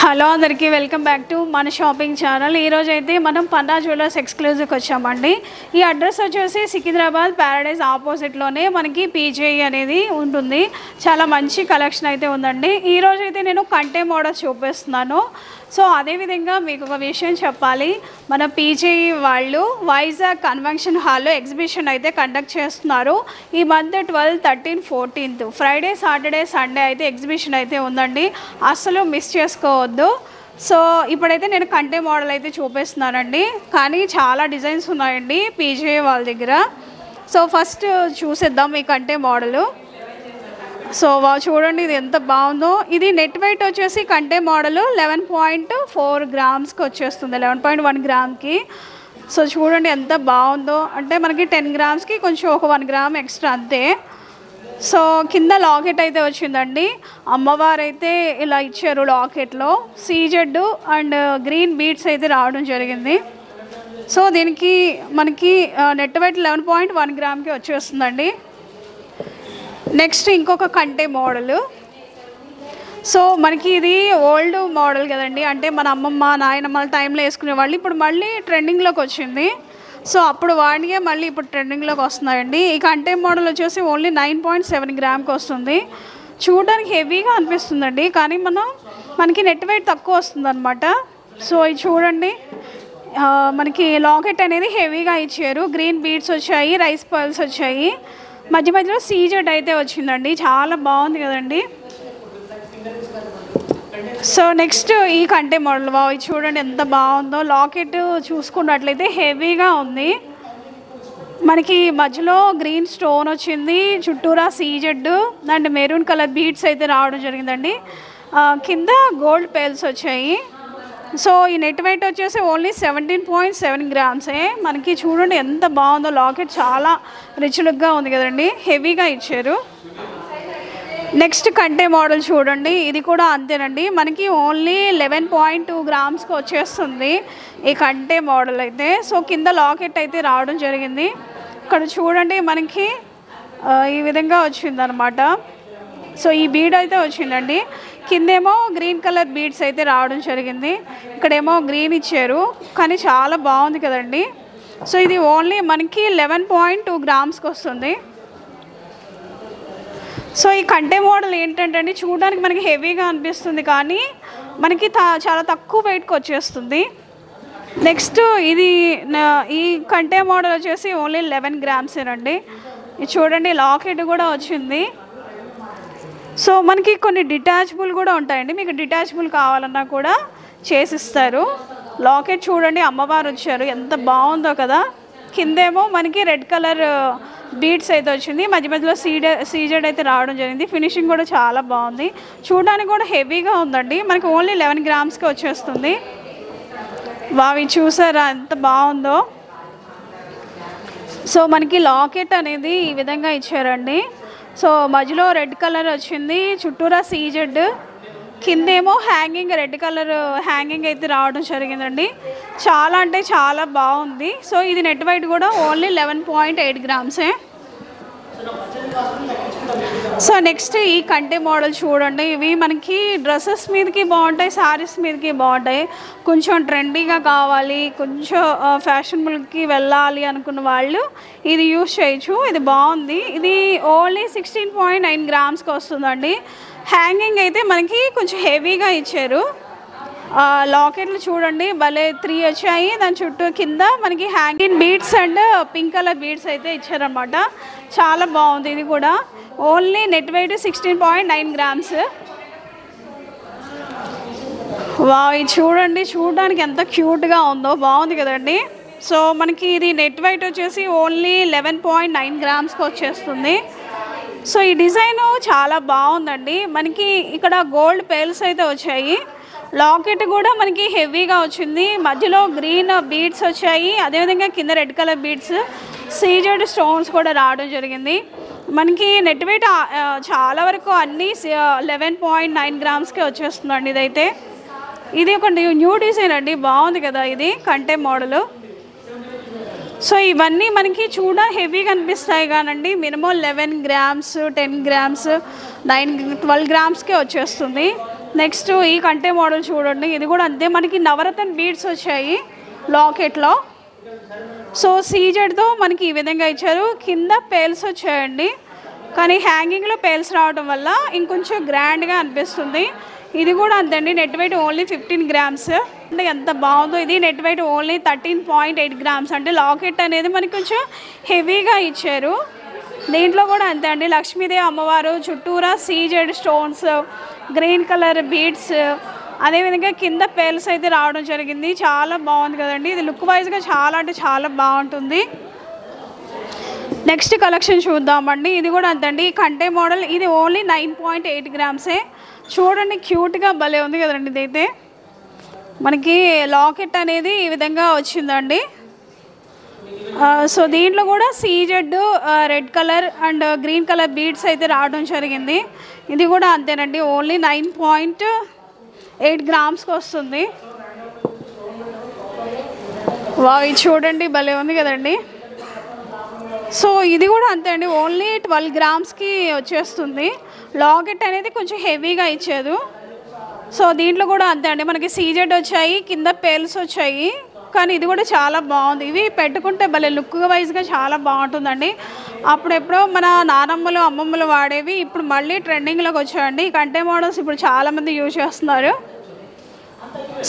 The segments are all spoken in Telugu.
హలో అందరికీ వెల్కమ్ బ్యాక్ టు మన షాపింగ్ ఛానల్. ఈరోజు అయితే మనం పన్నా జ్యువెలర్స్ ఎక్స్క్లూజివ్కి వచ్చామండి. ఈ అడ్రస్ వచ్చేసి సికింద్రాబాద్ ప్యారడైజ్ ఆపోజిట్లోనే మనకి పీజీఐ అనేది ఉంటుంది. చాలా మంచి కలెక్షన్ అయితే ఉందండి. ఈరోజు అయితే నేను కంటే మోడల్స్ చూపిస్తున్నాను. సో అదేవిధంగా మీకు ఒక విషయం చెప్పాలి. మన పీజీఐ వాళ్ళు వైజాగ్ కన్వెన్షన్ హాల్లో ఎగ్జిబిషన్ అయితే కండక్ట్ చేస్తున్నారు. ఈ మంత్ 12, 13, 14 ఫ్రైడే, సాటర్డే, సండే అయితే ఎగ్జిబిషన్ అయితే ఉందండి. అస్సలు మిస్ చేసుకోవద్దు. సో ఇప్పుడైతే నేను కంటే మోడల్ అయితే చూపిస్తున్నానండి. కానీ చాలా డిజైన్స్ ఉన్నాయండి పీజీఐ వాళ్ళ దగ్గర. సో ఫస్ట్ చూసేద్దాం ఈ కంటే మోడలు. సో చూడండి ఇది ఎంత బాగుందో. ఇది నెట్ వెయిట్ వచ్చేసి కంటే మోడల్ 11.4 గ్రామ్స్కి వచ్చేస్తుంది, 11.1 గ్రామ్కి. సో చూడండి ఎంత బాగుందో. అంటే మనకి 10 గ్రామ్స్కి కొంచెం ఒక 1 గ్రామ్ ఎక్స్ట్రా అంతే. సో కింద లాకెట్ అయితే వచ్చిందండి. అమ్మవారు అయితే ఇలా ఇచ్చారు. లాకెట్లో సీజెడ్ అండ్ గ్రీన్ బీడ్స్ అయితే రావడం జరిగింది. సో దీనికి మనకి నెట్ వెయిట్ 11.1 గ్రామ్కి వచ్చేస్తుందండి. నెక్స్ట్ ఇంకొక కంటే మోడల్. సో మనకి ఇది ఓల్డ్ మోడల్ కదండి. అంటే మన అమ్మమ్మ నాయనమ్మల టైంలో వేసుకునే వాళ్ళు ఇప్పుడు మళ్ళీ ట్రెండింగ్లోకి వచ్చింది. సో అప్పుడు వాడియే మళ్ళీ ఇప్పుడు ట్రెండింగ్లోకి వస్తున్నాయండి. ఈ కంటే మోడల్ వచ్చేసి ఓన్లీ 9.7 గ్రామ్కి వస్తుంది. చూడడానికి హెవీగా అనిపిస్తుందండి, కానీ మనకి నెట్ వెయిట్ తక్కువ వస్తుంది అనమాట. సో ఇది చూడండి, మనకి లాకెట్ అనేది హెవీగా ఇచ్చారు. గ్రీన్ బీడ్స్ వచ్చాయి, రైస్ పర్ల్స్ వచ్చాయి, మధ్య మధ్యలో సీజెడ్ అయితే వచ్చిందండి. చాలా బాగుంది కదండి. సో నెక్స్ట్ ఈ కంటే మోడల్. ఇది చూడండి ఎంత బాగుందో. లాకెట్ చూసుకున్నట్లయితే హెవీగా ఉంది. మనకి మధ్యలో గ్రీన్ స్టోన్ వచ్చింది, చుట్టూరా CZ and maroon colour beads అయితే రావడం జరిగిందండి. కింద గోల్డ్ పేల్స్ వచ్చాయి. సో ఈ నెట్ వెయిట్ వచ్చేసి ఓన్లీ 17.7 గ్రామ్సే. మనకి చూడండి ఎంత బాగుందో. లాకెట్ చాలా రిచ్ లుక్గా ఉంది కదండి, హెవీగా ఇచ్చారు. నెక్స్ట్ కంటే మోడల్ చూడండి. ఇది కూడా అంతేనండి, మనకి ఓన్లీ 11.2 గ్రామ్స్కి వచ్చేస్తుంది ఈ కంటే మోడల్ అయితే. సో కింద లాకెట్ అయితే రావడం జరిగింది. ఇక్కడ చూడండి మనకి ఈ విధంగా వచ్చిందనమాట. సో ఈ బీడ్ అయితే వచ్చిందండి. కిందేమో గ్రీన్ కలర్ బీడ్స్ అయితే రావడం జరిగింది. ఇక్కడేమో గ్రీన్ ఇచ్చారు, కానీ చాలా బాగుంది కదండి. సో ఇది ఓన్లీ మనకి 11.2 గ్రామ్స్కి వస్తుంది. సో ఈ కంటే మోడల్ ఏంటంటే చూడడానికి మనకి హెవీగా అనిపిస్తుంది, కానీ మనకి చాలా తక్కువ వెయిట్కి వచ్చేస్తుంది. నెక్స్ట్ ఇది ఈ కంటే మోడల్ వచ్చేసి ఓన్లీ 11 గ్రామ్సేనండి. ఇది చూడండి లాకెట్ కూడా వచ్చింది. సో మనకి కొన్ని డిటాచబుల్ కూడా ఉంటాయండి. మీకు డిటాచబుల్ కావాలన్నా కూడా చేసిస్తారు. లాకెట్ చూడండి, అమ్మవారు వచ్చారు, ఎంత బాగుందో కదా. కిందేమో మనకి రెడ్ కలర్ బీడ్స్ అయితే వచ్చింది, మధ్య మధ్యలో సీజెడ్ అయితే రావడం జరిగింది. ఫినిషింగ్ కూడా చాలా బాగుంది, చూడడానికి కూడా హెవీగా ఉందండి. మనకి ఓన్లీ 11 గ్రామ్స్కి వచ్చేస్తుంది. వావి చూసారా ఎంత బాగుందో. సో మనకి లాకెట్ అనేది ఈ విధంగా ఇచ్చారండి. సో మధ్యలో రెడ్ కలర్ వచ్చింది, చుట్టూరా సీజెడ్, కిందేమో హ్యాంగింగ్ రెడ్ కలర్ హ్యాంగింగ్ అయితే రావడం జరిగిందండి. చాలా అంటే చాలా బాగుంది. సో ఇది నెట్ వెయిట్ కూడా ఓన్లీ 11.8 గ్రామ్సే. సో నెక్స్ట్ ఈ కంటే మోడల్ చూడండి. ఇవి మనకి డ్రెస్సెస్ మీదకి బాగుంటాయి, శారీస్ మీదకి బాగుంటాయి. కొంచెం ట్రెండీగా కావాలి, కొంచెం ఫ్యాషనబుల్కి వెళ్ళాలి అనుకున్న వాళ్ళు ఇది యూజ్ చేయొచ్చు. ఇది బాగుంది. ఇది ఓన్లీ 16.9 గ్రామ్స్కి వస్తుందండి. హ్యాంగింగ్ అయితే మనకి కొంచెం హెవీగా ఇచ్చారు. లాకెట్లు చూడండి భలే 3 వచ్చాయి. దాని చుట్టూ కింద మనకి hanging beads and pink colour beads అయితే ఇచ్చారనమాట. చాలా బాగుంది. ఇది కూడా ఓన్లీ నెట్ వెయిట్ 16.9 గ్రామ్స్. ఇది చూడండి, చూడడానికి ఎంత క్యూట్గా ఉందో, బాగుంది కదండి. సో మనకి ఇది నెట్ వెయిట్ వచ్చేసి ఓన్లీ 11.9 గ్రామ్స్కి వచ్చేస్తుంది. సో ఈ డిజైన్ చాలా బాగుందండి. మనకి ఇక్కడ గోల్డ్ పేల్స్ అయితే వచ్చాయి. లాకెట్ కూడా మనకి హెవీగా వచ్చింది, మధ్యలో గ్రీన్ బీడ్స్ వచ్చాయి, అదేవిధంగా కింద red colour beads, CZ stones కూడా రావడం జరిగింది. మనకి నెట్ వెయిట్ చాలా వరకు అన్నీ 11.9 గ్రామ్స్కే వచ్చేస్తుందండి ఇదైతే. ఇది ఒక న్యూ డిజైన్ అండి, బాగుంది కదా ఇది కంటే మోడల్. సో ఇవన్నీ మనకి చూడ హెవీగా అనిపిస్తాయి కానండి, మినిమం 11 గ్రామ్స్, 10 గ్రామ్స్, 12 గ్రామ్స్కే వచ్చేస్తుంది. నెక్స్ట్ ఈ కంటే మోడల్ చూడండి, ఇది కూడా అంతే, మనకి నవరత్న బీడ్స్ వచ్చాయి లాకెట్లో. సో సీజెడ్తో మనకి ఈ విధంగా ఇచ్చారు, కింద పేల్స్ వచ్చాయండి, కానీ హ్యాంగింగ్లో పేల్స్ రావడం వల్ల ఇంకొంచెం గ్రాండ్గా అనిపిస్తుంది. ఇది కూడా అంతండి, నెట్ వెయిట్ ఓన్లీ 15 గ్రామ్స్. అంటే ఎంత బాగుందో, ఇది నెట్ వెయిట్ ఓన్లీ 13.8 గ్రామ్స్. అంటే లాకెట్ అనేది మనకి కొంచెం హెవీగా ఇచ్చారు. దీంట్లో కూడా అంతే అండి, లక్ష్మీదేవి అమ్మవారు చుట్టూరా CZ stones, green colour beads, అదేవిధంగా కింద పేల్స్ అయితే రావడం జరిగింది. చాలా బాగుంది కదండి, ఇది లుక్ వైజ్గా చాలా అంటే చాలా బాగుంటుంది. నెక్స్ట్ కలెక్షన్ చూద్దామండి, ఇది కూడా అంతండి, కంటే మోడల్. ఇది ఓన్లీ 9.8 గ్రామ్సే. చూడండి క్యూట్గా భలే ఉంది కదండి. ఇదైతే మనకి లాకెట్ అనేది ఈ విధంగా వచ్చిందండి. సో దీంట్లో కూడా CZ red colour and green colour beads అయితే రావడం జరిగింది. ఇది కూడా అంతేనండి, ఓన్లీ 9.8 గ్రామ్స్కి వస్తుంది. ఇది చూడండి భలే ఉంది కదండి. సో ఇది కూడా అంతే అండి, ఓన్లీ 12 గ్రామ్స్కి వచ్చేస్తుంది. లాకెట్ అనేది కొంచెం హెవీగా ఇచ్చేది. సో దీంట్లో కూడా అంతే అండి, మనకి సీజెడ్ వచ్చాయి, కింద పేల్స్ వచ్చాయి, కానీ ఇది కూడా చాలా బాగుంది. ఇవి పెట్టుకుంటే భలే లుక్ వైజ్గా చాలా బాగుంటుందండి. అప్పుడెప్పుడో మన నానమ్మలు అమ్మమ్మలు వాడేవి, ఇప్పుడు మళ్ళీ ట్రెండింగ్లోకి వచ్చాయండి. ఈ కంటే మోడల్స్ ఇప్పుడు చాలామంది యూజ్ చేస్తున్నారు.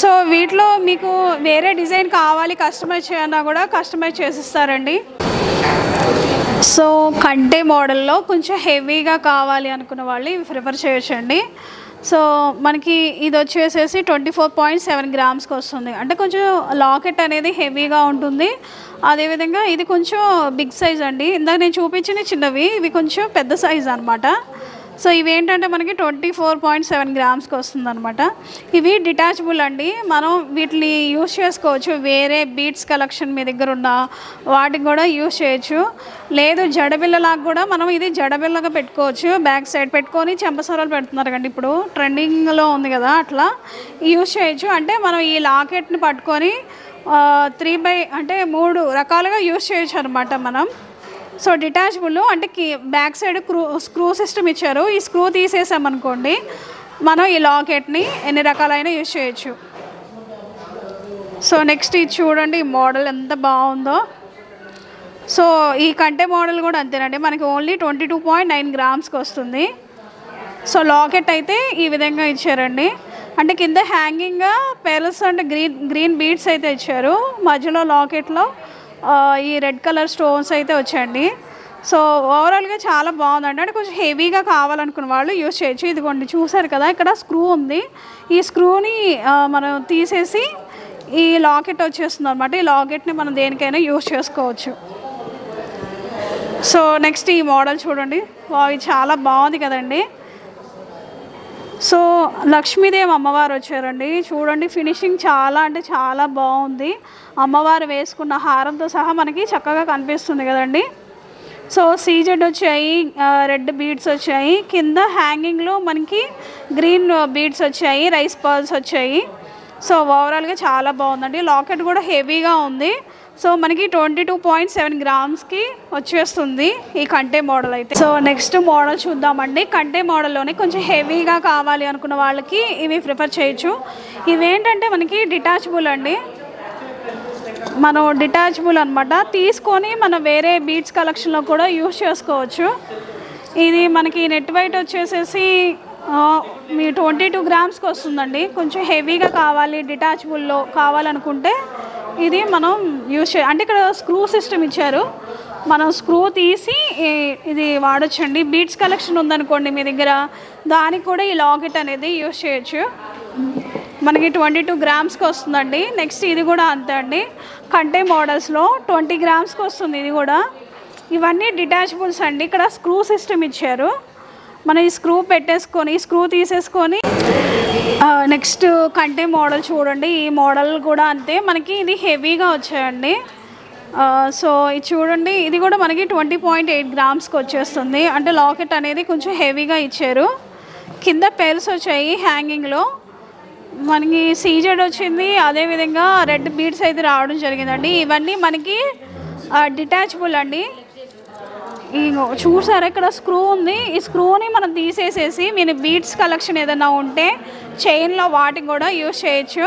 సో వీటిలో మీకు వేరే డిజైన్ కావాలి కస్టమైజ్ చేయన్నా కూడా కస్టమైజ్ చేసిస్తారండి. సో కంటే మోడల్లో కొంచెం హెవీగా కావాలి అనుకున్న వాళ్ళు ఇవి ప్రిఫర్ చేయొచ్చండి. సో మనకి ఇది వచ్చేసేసి 24.7 గ్రామ్స్కి వస్తుంది. అంటే కొంచెం లాకెట్ అనేది హెవీగా ఉంటుంది. అదేవిధంగా ఇది కొంచెం బిగ్ సైజ్ అండి, ఇందాక నేను చూపించిన చిన్నవి, ఇవి కొంచెం పెద్ద సైజ్ అనమాట. సో ఇవి ఏంటంటే మనకి 24.7 గ్రామ్స్కి వస్తుంది అనమాట. ఇవి డిటాచబుల్ అండి, మనం వీటిని యూస్ చేసుకోవచ్చు. వేరే బీడ్స్ కలెక్షన్ మీ దగ్గర ఉన్న వాటికి కూడా యూస్ చేయొచ్చు. లేదు జడబిల్లలాగా కూడా మనం ఇది జడబిల్లగా పెట్టుకోవచ్చు. బ్యాక్ సైడ్ పెట్టుకొని చెంపసరాలు పెడుతున్నారు కండి, ఇప్పుడు ట్రెండింగ్లో ఉంది కదా, అట్లా యూస్ చేయొచ్చు. అంటే మనం ఈ లాకెట్ని పట్టుకొని 3 రకాలుగా యూస్ చేయొచ్చు అనమాట మనం. సో డిటాచబుల్ అంటే బ్యాక్ సైడ్ స్క్రూ సిస్టమ్ ఇచ్చారు. ఈ స్క్రూ తీసేసామనుకోండి మనం ఈ లాకెట్ని ఎన్ని రకాలైనా యూజ్ చేయొచ్చు. సో నెక్స్ట్ ఇది చూడండి, ఈ మోడల్ ఎంత బాగుందో. సో ఈ కంటే మోడల్ కూడా అంతేనండి, మనకి ఓన్లీ 22.9 గ్రామ్స్కి వస్తుంది. సో లాకెట్ అయితే ఈ విధంగా ఇచ్చారండి, అంటే కింద హ్యాంగింగ్గా పేర్ల్స్ అండ్ గ్రీన్ బీడ్స్ అయితే ఇచ్చారు. మధ్యలో లాకెట్లో ఈ రెడ్ కలర్ స్టోన్స్ అయితే వచ్చాయండి. సో ఓవరాల్గా చాలా బాగుందండి. అంటే కొంచెం హెవీగా కావాలనుకున్న వాళ్ళు యూజ్ చేయొచ్చు. ఇదిగోండి చూసారు కదా, ఇక్కడ స్క్రూ ఉంది, ఈ స్క్రూని మనం తీసేసి ఈ లాకెట్ వచ్చేస్తుంది అనమాట. ఈ లాకెట్ని మనం దేనికైనా యూజ్ చేసుకోవచ్చు. సో నెక్స్ట్ ఈ మోడల్ చూడండి, ఇది చాలా బాగుంది కదండి. సో లక్ష్మీదేవి అమ్మవారు వచ్చారండి, చూడండి ఫినిషింగ్ చాలా అంటే చాలా బాగుంది. అమ్మవారు వేసుకున్న హారంతో సహా మనకి చక్కగా కనిపిస్తుంది కదండి. సో సీజెడ్ వచ్చాయి, రెడ్ బీడ్స్ వచ్చాయి, కింద హ్యాంగింగ్లో మనకి గ్రీన్ బీడ్స్ వచ్చాయి, రైస్ పర్ల్స్ వచ్చాయి. సో ఓవరాల్గా చాలా బాగుందండి. లాకెట్ కూడా హెవీగా ఉంది. సో మనకి 22.7 గ్రామ్స్కి వచ్చేస్తుంది ఈ కంటే మోడల్ అయితే. సో నెక్స్ట్ మోడల్ చూద్దామండి. కంటే మోడల్లోనే కొంచెం హెవీగా కావాలి అనుకున్న వాళ్ళకి ఇవి ప్రిఫర్ చేయొచ్చు. ఇవేంటంటే మనకి డిటాచబుల్ అండి, మనం డిటాచబుల్ అనమాట, తీసుకొని మనం వేరే బీడ్స్ కలెక్షన్లో కూడా యూస్ చేసుకోవచ్చు. ఇది మనకి నెట్ వెయిట్ వచ్చేసేసి మీ 22 గ్రామ్స్కి వస్తుందండి. కొంచెం హెవీగా కావాలి డిటాచబుల్లో కావాలనుకుంటే ఇది మనం యూస్ అంటే ఇక్కడ స్క్రూ సిస్టమ్ ఇచ్చారు, మనం స్క్రూ తీసి ఇది వాడొచ్చండి. బీడ్స్ కలెక్షన్ ఉందనుకోండి మీ దగ్గర, దానికి కూడా ఈ లాకెట్ అనేది యూస్ చేయొచ్చు. మనకి 22 గ్రామ్స్కి వస్తుందండి. నెక్స్ట్ ఇది కూడా అంతే అండి, కంటే మోడల్స్లో 20 గ్రామ్స్కి వస్తుంది ఇది కూడా. ఇవన్నీ డిటాచబుల్స్ అండి, ఇక్కడ స్క్రూ సిస్టమ్ ఇచ్చారు, మనం ఈ స్క్రూ పెట్టేసుకొని స్క్రూ తీసేసుకొని. నెక్స్ట్ కంటే మోడల్ చూడండి, ఈ మోడల్ కూడా అంతే, మనకి ఇది హెవీగా వచ్చాయండి. సో ఇది చూడండి, ఇది కూడా మనకి 20.8 గ్రామ్స్కి వచ్చేస్తుంది. అంటే లాకెట్ అనేది కొంచెం హెవీగా ఇచ్చారు, కింద పేర్స్ వచ్చాయి హ్యాంగింగ్లో, మనకి సీజెడ్ వచ్చింది, అదేవిధంగా రెడ్ బీడ్స్ అయితే రావడం జరిగిందండి. ఇవన్నీ మనకి డిటాచబుల్ అండి. చూసారా ఇక్కడ స్క్రూ ఉంది. ఈ స్క్రూని మనం తీసేసేసి మీరు బీడ్స్ కలెక్షన్ ఏదైనా ఉంటే చైన్లో వాటికి కూడా యూజ్ చేయొచ్చు.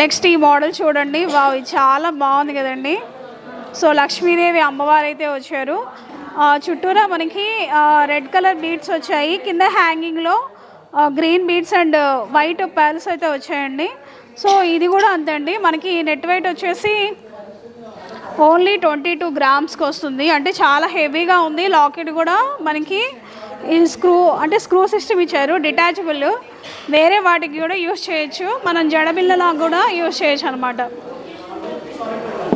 నెక్స్ట్ ఈ మోడల్ చూడండి, వావ్ చాలా బాగుంది కదండి. సో లక్ష్మీదేవి అమ్మవారు అయితే వచ్చారు. చుట్టూరా మనకి రెడ్ కలర్ బీడ్స్ వచ్చాయి, కింద హ్యాంగింగ్లో green beads and white pearls అయితే వచ్చాయండి. సో ఇది కూడా అంతే అండి, మనకి నెట్ వెయిట్ వచ్చేసి ఓన్లీ 22 గ్రామ్స్కి వస్తుంది. అంటే చాలా హెవీగా ఉంది. లాకెట్ కూడా మనకి ఈ స్క్రూ సిస్టమ్ ఇచ్చారు, డిటాచబుల్. వేరే వాటికి కూడా యూస్ చేయొచ్చు, మనం జడబిల్లలా కూడా యూస్ చేయొచ్చు అనమాట.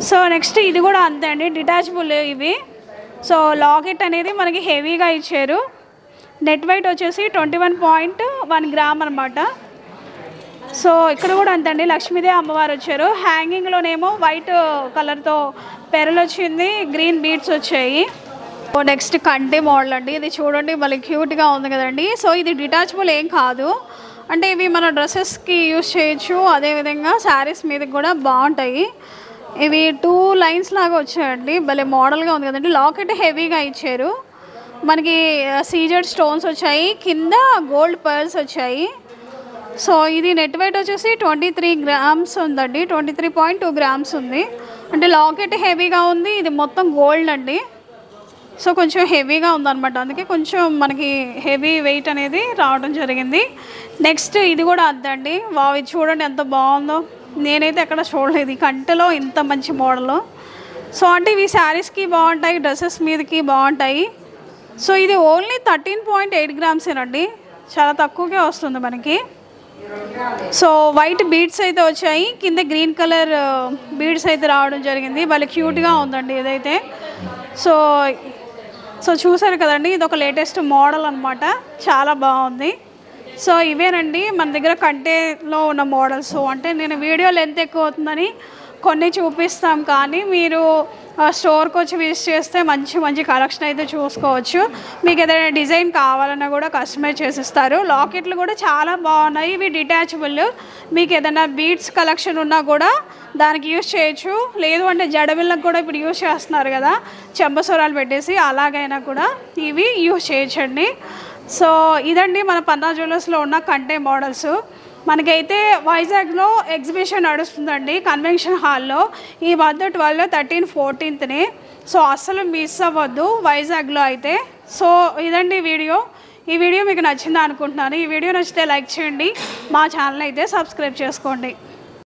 సో నెక్స్ట్ ఇది కూడా అంతే అండి, డిటాచబుల్ ఇవి. సో లాకెట్ అనేది మనకి హెవీగా ఇచ్చారు. నెట్ వెయిట్ వచ్చేసి 21.1 గ్రామ్ అనమాట. సో ఇక్కడ కూడా అంతే అండి, లక్ష్మీదేవి అమ్మవారు వచ్చారు. హ్యాంగింగ్లోనేమో వైట్ కలర్తో పెరలు వచ్చింది, గ్రీన్ బీడ్స్ వచ్చాయి. నెక్స్ట్ కంటే మోడల్ అండి, ఇది చూడండి మళ్ళీ క్యూట్గా ఉంది కదండి. సో ఇది డిటాచబుల్ ఏం కాదు, అంటే ఇవి మన డ్రెస్సెస్కి యూజ్ చేయొచ్చు, అదేవిధంగా శారీస్ మీదకి కూడా బాగుంటాయి. ఇవి 2 లైన్స్ లాగా వచ్చాయండి, భలే మోడల్గా ఉంది కదండి. లాకెట్ హెవీగా ఇచ్చారు, మనకి సీజెడ్ స్టోన్స్ వచ్చాయి, కింద గోల్డ్ పర్ల్స్ వచ్చాయి. సో ఇది నెట్ వెయిట్ వచ్చేసి 23 గ్రామ్స్ ఉందండి, 23.2 గ్రామ్స్ ఉంది. అంటే లాకెట్ హెవీగా ఉంది, ఇది మొత్తం గోల్డ్ అండి. సో కొంచెం హెవీగా ఉందన్నమాట, అందుకే కొంచెం మనకి హెవీ వెయిట్ అనేది రావడం జరిగింది. నెక్స్ట్ ఇది కూడా అంతే అండి, వావ్ ఇది చూడండి ఎంత బాగుందో, నేనైతే ఎక్కడ చూడలేదు ఈ కంటలో ఇంత మంచి మోడల్. సో అంటే ఇవి శారీస్కి బాగుంటాయి, డ్రెస్సెస్ మీదకి బాగుంటాయి. సో ఇది ఓన్లీ 13.8 గ్రామ్సేనండి, చాలా తక్కువగా వస్తుంది మనకి. సో వైట్ బీడ్స్ అయితే వచ్చాయి, కింద గ్రీన్ కలర్ బీడ్స్ అయితే రావడం జరిగింది, భలే క్యూట్గా ఉందండి ఇదైతే. సో చూసారు కదండి, ఇది ఒక లేటెస్ట్ మోడల్ అనమాట, చాలా బాగుంది. సో ఇవేనండి మన దగ్గర కంటేలో ఉన్న మోడల్స్. అంటే నేను వీడియో లెంత్ ఎక్కువ అవుతుందని కొన్ని చూపిస్తాం, కానీ మీరు స్టోర్కి వచ్చి విజిట్ చేస్తే మంచి మంచి కలెక్షన్ అయితే చూసుకోవచ్చు. మీకు ఏదైనా డిజైన్ కావాలన్నా కూడా కస్టమైజ్ చేసిస్తారు. లాకెట్లు కూడా చాలా బాగున్నాయి, ఇవి డిటాచబుల్. మీకు ఏదైనా బీడ్స్ కలెక్షన్ ఉన్నా కూడా దానికి యూజ్ చేయొచ్చు, లేదు అంటే జడబిళ్ళకు కూడా ఇప్పుడు యూజ్ చేస్తున్నారు కదా చెంబసూరాలు పెట్టేసి, అలాగైనా కూడా ఇవి యూజ్ చేయొచ్చండి. సో ఇదండి మన పన్నా జ్యువెలర్స్లో ఉన్న కంటే మోడల్స్. మనకైతే వైజాగ్లో ఎగ్జిబిషన్ నడుస్తుందండి కన్వెన్షన్ హాల్లో, ఈ మంత్ 12, 13, 14నే. సో అస్సలు మిస్ అవ్వద్దు వైజాగ్లో అయితే. సో ఇదండి వీడియో. ఈ వీడియో మీకు నచ్చిందా అనుకుంటున్నాను. ఈ వీడియో నచ్చితే లైక్ చేయండి, మా ఛానల్ అయితే సబ్స్క్రైబ్ చేసుకోండి.